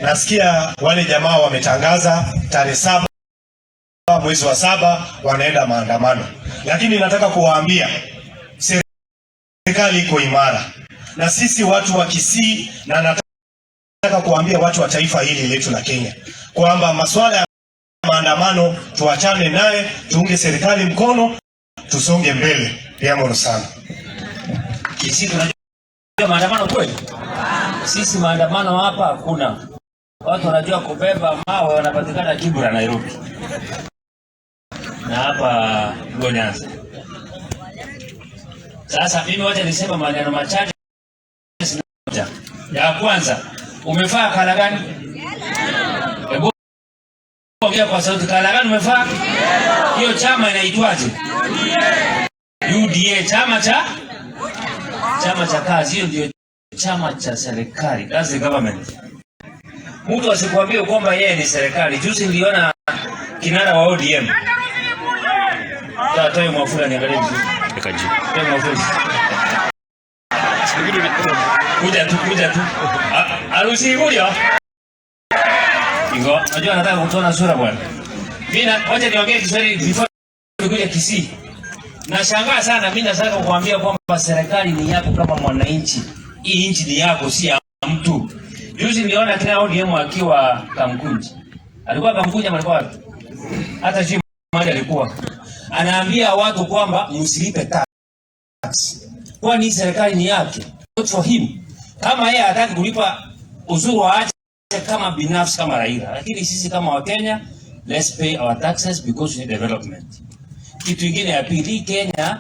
Nasikia wale jamaa wametangaza tarehe 7 mwezi wa 7 wanaenda maandamano, lakini nataka kuwaambia serikali iko imara na sisi watu wa Kisii, na nataka kuwaambia watu wa taifa hili letu la Kenya kwamba masuala ya maandamano tuachane naye, tuunge serikali mkono, tusonge mbele. Jambo sana. Kisii tunajua maandamano kweli? Sisi maandamano hapa hakuna. Watu wanajua kubeba mawe, wanapatikana Kibra Nairobi. Na hapa Nyanza. Sasa mimi wacha nisema maneno machache. Ya kwanza, umefaa kala gani? Hebu ongea kwa sauti, kala gani umefaa? Hiyo chama inaitwaje? UDA, chama cha kazi. Hiyo ndio chama cha serikali. That's the government. Mtu asikwambie kwamba yeye ni serikali. Juzi niliona kinara wa ODM. Toe Mwafula, niangalie vizuri. Toe Mwafula. Kuja tu. Harusi huyo. Ingo, unajua nataka kutoa sura bwana. Mimi wacha niongee Kiswahili before nikuja Kisii. Nashangaa sana, mimi nataka kukuambia kwamba serikali ni yako kama mwananchi. Hii nchi ni yako, si ya mtu. Juzi niliona kina ODM akiwa Kamkunji. Alikuwa Kamkunji ama alikuwa wapi? Hata juu mmoja alikuwa anaambia watu kwamba msilipe tax. Kwani serikali ni yake. Not for him. Kama yeye hataki kulipa ushuru waache kama binafsi kama Raila. Lakini sisi kama Wakenya, let's pay our taxes because we need development. Kitu kingine ya pili, Kenya